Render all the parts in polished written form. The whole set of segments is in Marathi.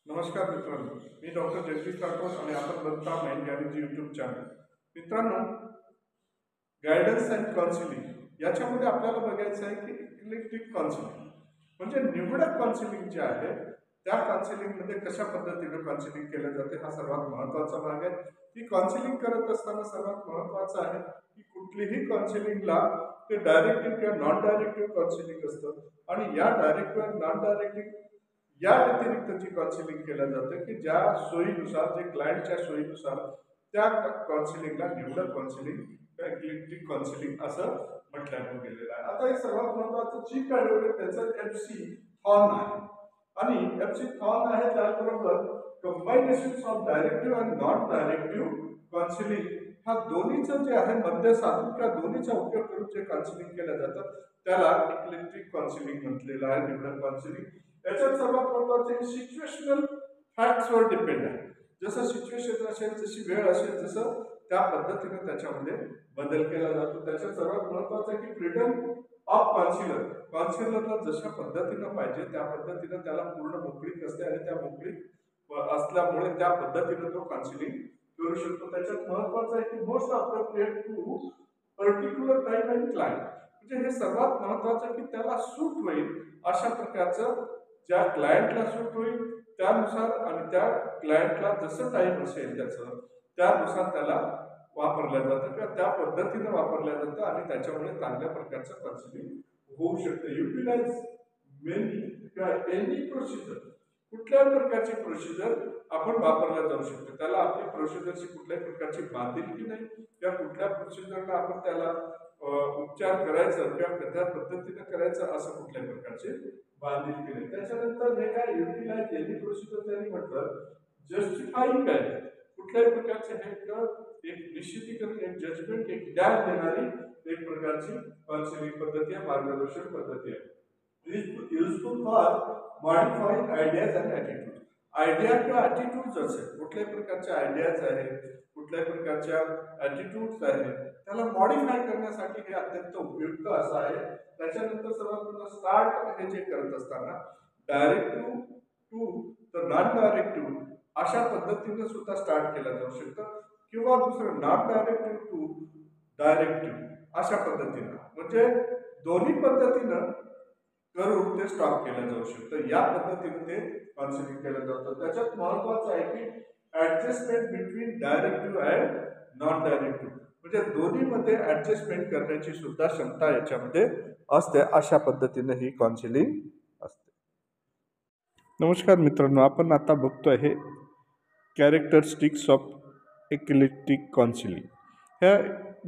नमस्कार मित्रांनो, मी डॉक्टर जगदीश राठोड आणि आपण बघता माइंड गॅरेज यूट्यूब चॅनल. मित्रांनो, गायडन्स अँड काउन्सिलिंग याच्यामध्ये आपल्याला बघायचं आहे की इलेक्ट्रिक काउन्सिलिंग म्हणजे निवडक काउन्सिलिंग जे आहे त्या काउन्सिलिंगमध्ये कशा पद्धतीने काउन्सिलिंग केलं जाते हा सर्वात महत्त्वाचा भाग आहे. ही काउन्सिलिंग करत असताना सर्वात महत्त्वाचं आहे की कुठलीही काउन्सिलिंगला ते डायरेक्टिव्ह किंवा नॉन डायरेक्टिव्ह काउन्सिलिंग असतं आणि या डायरेक्टिव्ह आणि नॉन डायरेक्टिव्ह या व्यतिरिक्तची काउन्सिलिंग केलं जातं की ज्या सोयीनुसार जे क्लायंटच्या सोयीनुसार त्या काउन्सिलिंगला निवडक काउन्सिलिंग किंवा इलेक्ट्रिक काउन्सिलिंग असं म्हटलं गेलेलं आहे. आता हे सर्वात महत्वाचं चीफ ॲडव्होकेट त्याचं FC थॉर्न आहे आणि FC थॉर्न आहे त्याचबरोबर कंबायनेशन ऑफ डायरेक्टिव्ह आणि नॉन डायरेक्टिव्ह काउन्सिलिंग हा दोन्हीचं जे आहे मध्य साधून किंवा दोन्हीचा उपयोग करून जे काउन्सिलिंग केलं जातं त्याला इलेक्ट्रिक काउन्सिलिंग म्हटलेलं आहे, निवडक काउन्सिलिंग. याच्यात सर्वात महत्वाचे सिच्युएशनल फॅक्ट्सवर डिपेंड आहे. जसं सिच्युएशन असेल, जशी वेळ असेल, जसं त्या पद्धतीने त्याच्यामध्ये बदल केला जातो. त्याच्यात सर्वात महत्वाचं आहे की फ्रीडम ऑफ काउन्सिलरला जशा पद्धतीनं पाहिजे त्या पद्धतीनं त्याला पूर्ण मोकळीक असते आणि त्या मोकळीक असल्यामुळे त्या पद्धतीनं तो काउन्सिलिंग करू शकतो. त्याच्यात महत्वाचं आहे की most appropriate to particular time and client म्हणजे हे सर्वात महत्वाचं की त्याला सूट होईल अशा प्रकारचं ज्या क्लायंटला सूट होईल त्यानुसार आणि त्या क्लायंटला जसं टाईम असेल त्याचं त्यानुसार त्याला वापरलं जातं किंवा त्या पद्धतीनं वापरलं जातं आणि त्याच्यामुळे चांगल्या प्रकारचं काउन्सिलिंग होऊ शकतं. युटिलाइज मेनी किंवा एनी प्रोसिजर कुठल्या प्रकारची प्रोसिजर आपण वापरल्या जाऊ शकतो. त्याला आपली प्रोसिजरची कुठल्याही प्रकारची बांधिलकी नाही किंवा कुठल्या प्रोसिजरला आपण त्याला उपचार करायचं किंवा त्या पद्धतीनं करायचं असं कुठल्याही प्रकारचे बांधिलकी नाही. त्याच्यानंतर हे काय युटिलाइज एनी प्रोसिजर त्यांनी म्हटलं जस्टिफाईंग काय कुठल्याही प्रकारचे हे एक निश्चितीकरण एक जजमेंट एक न्याय देणारी एक प्रकारची काउन्सिलिंग पद्धती आहे, मार्गदर्शन पद्धती आहे. Useful for मॉडिफाईंग ideas and attitude. Idea किंवा ॲटिट्यूड्स असेल कुठल्याही प्रकारच्या आयडियाज आहेत कुठल्याही प्रकारच्या ॲटिट्यूड्स आहेत त्याला मॉडिफाय करण्यासाठी हे अत्यंत उपयुक्त असं आहे. त्याच्यानंतर सर्वात स्टार्ट हे जे करत असताना डायरेक्टिव्ह टू तर नॉन डायरेक्टिव्ह अशा पद्धतीने सुद्धा स्टार्ट केलं जाऊ शकतं किंवा दुसरं नॉन डायरेक्टिव्ह टू डायरेक्टिव्ह अशा पद्धतीनं म्हणजे दोन्ही पद्धतीनं करून ते स्टॉप केलं जाऊ शकतं. या पद्धतीने ते काउन्सिलिंग केलं जातं. त्याच्यात महत्वाचं आहे की adjustment between directive and non directive म्हणजे दोन्हीमध्ये ऍडजस्टमेंट करण्याची सुद्धा क्षमता याच्यामध्ये असते. अशा पद्धतीने ही काउन्सिलिंग असते. नमस्कार मित्रांनो, आपण आता बघतो आहे कॅरेक्टरिस्टिक्स ऑफ इलेक्ट्रिक काउन्सिलिंग. ह्या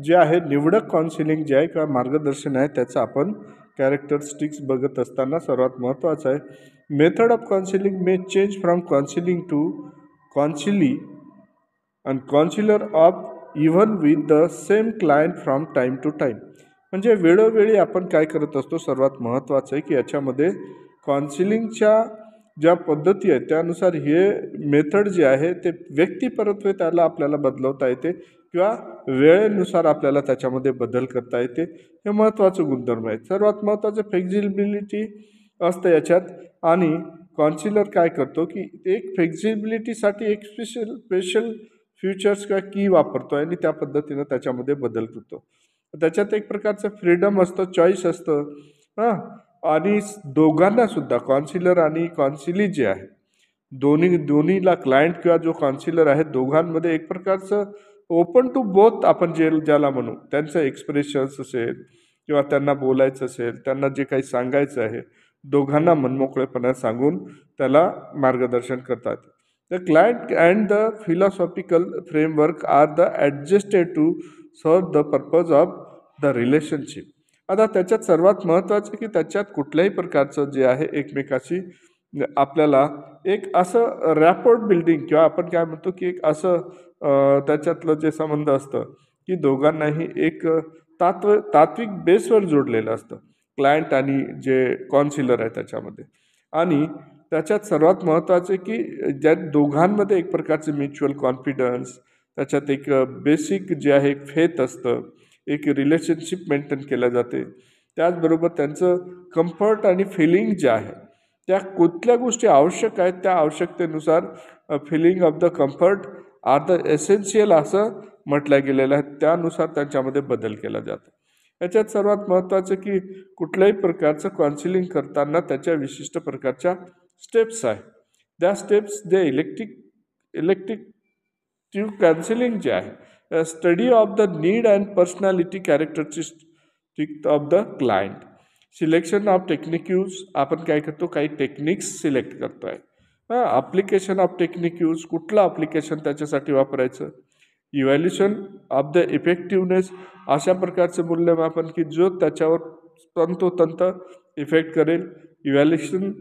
जे आहे निवडक काउन्सिलिंग जे आहे किंवा मार्गदर्शन आहे त्याचं आपण कॅरेक्टरिस्टिक्स बघत असताना सर्वात महत्त्वाचं आहे method of counselling may change from counselling to counselee and counsellor of even with the same client from time to time. म्हणजे वेळोवेळी आपण काय करत असतो सर्वात महत्त्वाचं आहे की याच्यामध्ये काउन्सिलिंगच्या ज्या पद्धती आहेत त्यानुसार हे मेथड जे आहे ते व्यक्तिपरत्वे त्याला आपल्याला बदलवता येते किंवा वेळेनुसार आपल्याला त्याच्यामध्ये बदल करता येते. हे महत्त्वाचं गुणधर्म आहे. सर्वात महत्त्वाचं फ्लेक्झिबिलिटी असतं याच्यात आणि काउन्सिलर काय करतो की एक फ्लेक्झिबिलिटीसाठी एक स्पेशल फ्युचर्स किंवा की वापरतो आणि त्या पद्धतीनं त्याच्यामध्ये बदल करतो. त्याच्यात एक प्रकारचं फ्रीडम असतं, चॉईस असतं हां. आणि दोघांना सुद्धा काउन्सिलर आणि काउन्सिली जे आहे दोन्हीला क्लायंट किंवा जो काउन्सिलर आहे दोघांमध्ये एक प्रकारचं ओपन टू बोथ आपण ज्याला म्हणू त्यांचं एक्सप्रेशन्स असेल किंवा त्यांना बोलायचं असेल त्यांना जे काही सांगायचं आहे दोघांना मनमोकळेपणा सांगून त्याला मार्गदर्शन करतात. The client and the philosophical framework are the adjusted to serve the purpose of the relationship. आता त्याच्यात सर्वात महत्त्वाचं की त्याच्यात कुठल्याही प्रकारचं जे आहे एकमेकाशी आपल्याला एक असं रॅपोर्ट बिल्डिंग किंवा आपण काय म्हणतो की एक असं त्याच्यातलं जे संबंध असतं की दोघांनाही एक तात्विक बेसवर जोडलेलं असतं क्लायंट आणि जे काउन्सिलर आहे त्याच्यामध्ये. आणि त्याच्यात सर्वात महत्त्वाचे की ज्या दोघांमध्ये एक प्रकारचे म्युच्युअल कॉन्फिडन्स त्याच्यात एक बेसिक जे आहे एक फेथ असतं एक रिलेशनशिप मेंटेन केलं जाते. त्याचबरोबर त्यांचं कम्फर्ट आणि फिलिंग जे आहे त्या कुठल्या गोष्टी आवश्यक आहेत त्या आवश्यकतेनुसार feeling of the comfort are the essential असं म्हटलं गेलेलं आहे, त्यानुसार त्यांच्यामध्ये बदल केला जातो. याच्यात सर्वात महत्त्वाचं की कुठल्याही प्रकारचं काउन्सिलिंग करताना त्याच्या विशिष्ट प्रकारच्या स्टेप्स आहे. त्या स्टेप्स जे इलेक्टिव्ह काउन्सिलिंग जे आहे, study of the need and personality characteristic of the client, selection of technique use, आपण काय करतो काही टेक्निक्स सिलेक्ट करतो आहे. ॲप्लिकेशन ऑफ टेक्निक यूज, कुठलं ॲप्लिकेशन त्याच्यासाठी वापरायचं, इव्हॅल्युशन ऑफ द इफेक्टिव्हनेस, अशा प्रकारचं मूल्यमापन की जो त्याच्यावर तंतोतंत इफेक्ट करेल. इव्हॅल्युएशन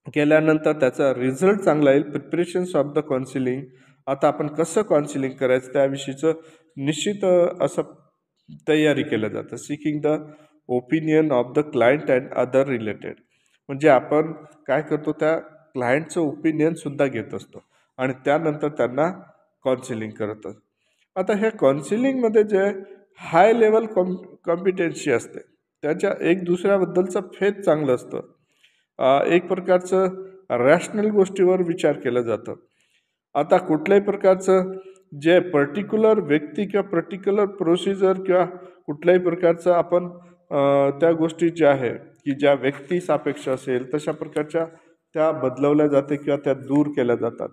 केल्यानंतर त्याचा रिझल्ट चांगला येईल. प्रिपरेशन्स ऑफ द काउन्सिलिंग, आता आपण कसं काउन्सिलिंग करायचं त्याविषयीचं निश्चित असं तयारी केलं जातं. Seeking the opinion of the client and other related, म्हणजे आपण काय करतो त्या क्लायंटचं ओपिनियनसुद्धा घेत असतो आणि त्यानंतर त्यांना काउन्सिलिंग करत असतो. आता ह्या काउन्सिलिंगमध्ये जे हाय लेवल कॉम्पिटन्सी असते, त्याच्या एक दुसऱ्याबद्दलचं फेथ चांगलं असतं. एक प्रकारचं रॅशनल गोष्टीवर विचार केला जातं. आता कुठल्याही प्रकारचं जे पर्टिक्युलर व्यक्ती किंवा पर्टिक्युलर प्रोसिजर किंवा कुठल्याही प्रकारचं आपण त्या गोष्टी ज्या आहे की ज्या व्यक्ती सापेक्ष असेल तशा प्रकारच्या त्या बदलवल्या जाते किंवा त्या दूर केल्या जातात.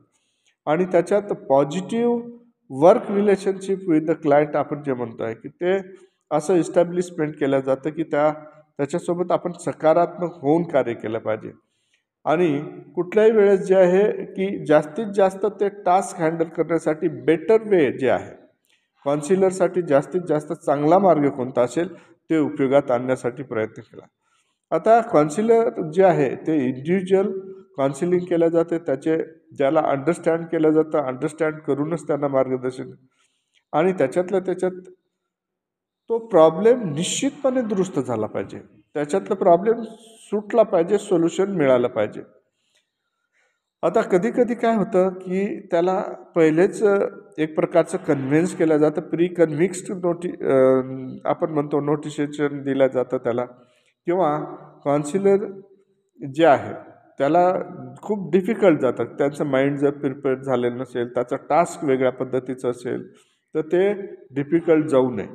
आणि त्याच्यात positive work relationship with the client आपण जे म्हणतो आहे की ते असं इस्टॅब्लिशमेंट केलं जातं की त्याच्यासोबत आपण सकारात्मक होऊन कार्य केलं पाहिजे. आणि कुठल्याही वेळेस जे आहे की जास्तीत जास्त ते टास्क हँडल करण्यासाठी बेटर वे जे आहे काउन्सिलरसाठी जास्तीत जास्त चांगला मार्ग कोणता असेल ते उपयोगात आणण्यासाठी प्रयत्न केला. आता काउन्सिलर जे आहे ते इंडिव्हिज्युअल काउन्सिलिंग केलं जाते, त्याचे ज्याला अंडरस्टँड केलं जातं, अंडरस्टँड करूनच त्यांना मार्गदर्शन आणि त्याच्यातल्या त्याच्यात तो प्रॉब्लेम निश्चितपणे दुरुस्त झाला पाहिजे, त्याच्यातलं प्रॉब्लेम सुटला पाहिजे, सोल्युशन मिळालं पाहिजे. आता कधी कधी काय होतं की त्याला पहिलेच एक प्रकारचं कन्व्हिन्स केलं जातं, प्री कन्व्हिक्स्ड आपण म्हणतो नोटिसेशन दिलं जातं त्याला, किंवा काउन्सिलर जे आहे त्याला खूप डिफिकल्ट जातं. त्यांचं माइंड जर प्रिपेअर झालेलं नसेल, त्याचा टास्क वेगळ्या पद्धतीचं असेल तर ते डिफिकल्ट जाऊ नये.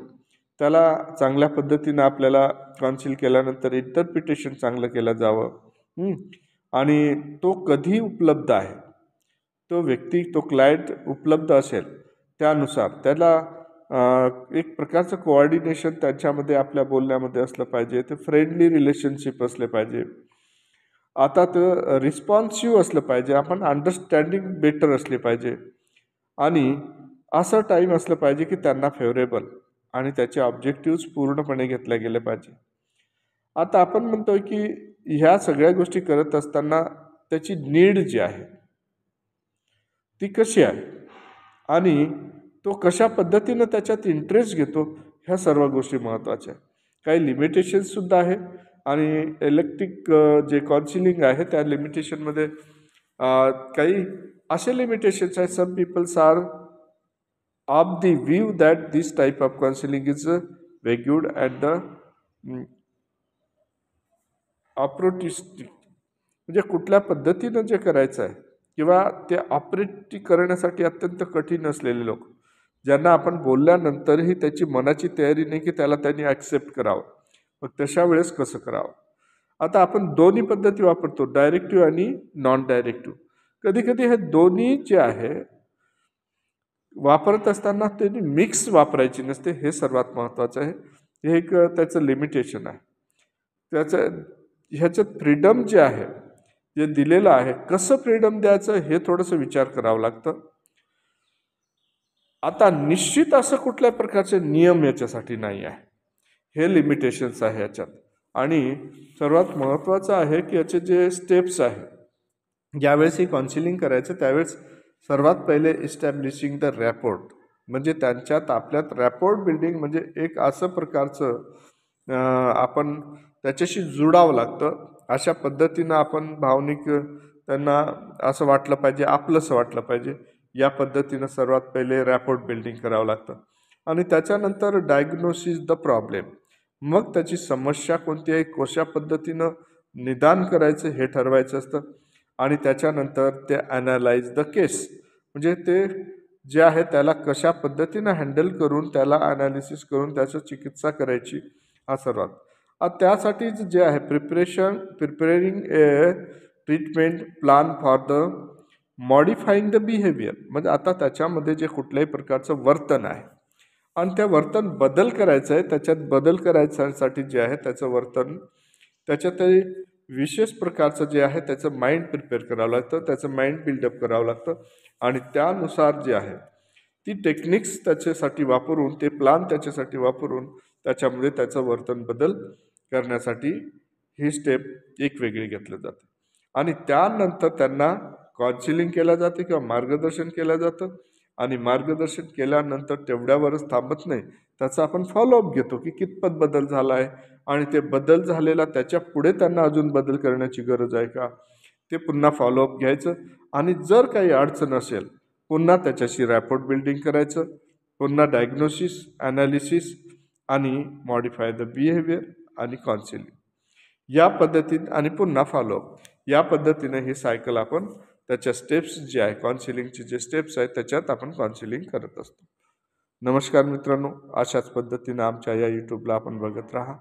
त्याला चांगल्या पद्धतीनं आपल्याला काउन्सिल केल्यानंतर इंटरप्रिटेशन चांगलं केलं जावं. आणि तो कधी उपलब्ध आहे, तो व्यक्ती तो क्लायंट उपलब्ध असेल त्यानुसार त्याला एक प्रकारचं कोऑर्डिनेशन त्याच्यामध्ये आपल्या बोलण्यामध्ये असलं पाहिजे. ते फ्रेंडली रिलेशनशिप असले पाहिजे. आता ते रिस्पॉन्सिव्ह असलं पाहिजे, आपण अंडरस्टँडिंग बेटर असले पाहिजे आणि असं टाईम असलं पाहिजे की त्यांना फेवरेबल आणि त्याचे ऑब्जेक्टिव्स पूर्णपणे घेतले गेले पाहिजे. आता आपण म्हणतोय की ह्या सगळ्या गोष्टी करत असताना त्याची नीड जी आहे ती कशी आहे आणि तो कशा पद्धतीनं त्याच्यात इंटरेस्ट घेतो, ह्या सर्व गोष्टी महत्त्वाच्या आहेत. काही लिमिटेशन्ससुद्धा आहे आणि इलेक्ट्रिक जे काउन्सिलिंग आहे त्या लिमिटेशनमध्ये काही असे लिमिटेशन्स आहेत. Some peoples are of the view that this type of counselling is vagued at the operatistic, म्हणजे कुठल्या पद्धतीनं जे करायचं आहे किंवा ते ऑपरेट करण्यासाठी अत्यंत कठीण असलेले लोक, ज्यांना आपण बोलल्यानंतरही त्याची मनाची तयारी नाही की त्याला त्यांनी ॲक्सेप्ट करावं, मग तशा वेळेस कसं करावं. आता आपण दोन्ही पद्धती वापरतो, डायरेक्टिव्ह आणि नॉन डायरेक्टिव्ह. कधी कधी हे दोन्ही जे आहे वापरत असताना त्यांनी मिक्स वापरायची नसते, हे सर्वात महत्त्वाचं आहे. हे एक त्याचं लिमिटेशन आहे. ह्याच्यात फ्रीडम जे आहे जे दिलेलं आहे, कसं फ्रीडम द्यायचं हे थोडंसं विचार करावं लागतं. आता निश्चित असं कुठल्या प्रकारचे नियम याच्यासाठी नाही आहे, हे लिमिटेशन्स आहे याच्यात. आणि सर्वात महत्त्वाचं आहे की याचे जे स्टेप्स आहे, ज्यावेळेस काउन्सिलिंग करायचं त्यावेळेस सर्वात पहिले इस्टॅब्लिशिंग द रॅपोर्ट, म्हणजे त्यांच्यात आपल्यात रॅपोर्ट बिल्डिंग, म्हणजे एक असं प्रकारचं आपण त्याच्याशी जुडावं लागतं. अशा पद्धतीनं आपण भावनिक त्यांना असं वाटलं पाहिजे, आपलंसं वाटलं पाहिजे. या पद्धतीनं सर्वात पहिले रॅपोर्ट बिल्डिंग करावं लागतं. आणि त्याच्यानंतर डायग्नोसिस द प्रॉब्लेम, मग त्याची समस्या कोणती आहे, कशा पद्धतीनं निदान करायचं हे ठरवायचं असतं आणि त्याच्यानंतर ते ॲनालाइज द केस, म्हणजे ते जे आहे त्याला कशा पद्धतीनं हँडल करून त्याला ॲनालिसिस करून त्याचं चिकित्सा करायची हा सर्वात त्यासाठीच जे आहे preparing A treatment plan for the मॉडिफाईंग the behaviour, म्हणजे आता त्याच्यामध्ये जे कुठल्याही प्रकारचं वर्तन आहे आणि त्या वर्तन बदल करायचं आहे, त्याच्यात बदल करायच्यासाठी जे आहे त्याचं वर्तन त्याच्यात ते विशेष प्रकारचं जे आहे त्याचं माइंड प्रिपेअर करावं लागतं, त्याचं माइंड बिल्डअप करावं लागतं आणि त्यानुसार जे आहे ती टेक्निक्स त्याच्यासाठी वापरून ते प्लान त्याच्यासाठी वापरून त्याच्यामध्ये त्याचं वर्तन बदल करण्यासाठी ही स्टेप एक वेगळी घेतलं जाते आणि त्यानंतर त्यांना काउन्सिलिंग केलं जाते किंवा मार्गदर्शन केलं जातं आणि मार्गदर्शन केल्यानंतर तेवढ्यावरच थांबत नाही, त्याचा आपण फॉलोअप घेतो की कितपत बदल झाला आहे आणि ते बदल झालेला त्याच्या पुढे त्यांना अजून बदल करण्याची गरज आहे का ते पुन्हा फॉलोअप घ्यायचं आणि जर काही अडचण असेल पुन्हा त्याच्याशी रॅपोर्ट बिल्डिंग करायचं, पुन्हा डायग्नोसिस ॲनालिसिस आणि मॉडिफाय द बिहेवियर आणि काउन्सिलिंग या पद्धतीत आणि पुन्हा फॉलोअप या पद्धतीने ही सायकल आपण त्याच्या स्टेप्स जे आहे काउन्सिलिंगचे जे स्टेप्स आहेत त्याच्यात आपण काउन्सिलिंग करत असतो. नमस्कार मित्रांनो, अशाच पद्धतीने आमच्या या यूट्यूबला आपण बघत राहा,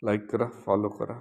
लाईक करा, फॉलो करा.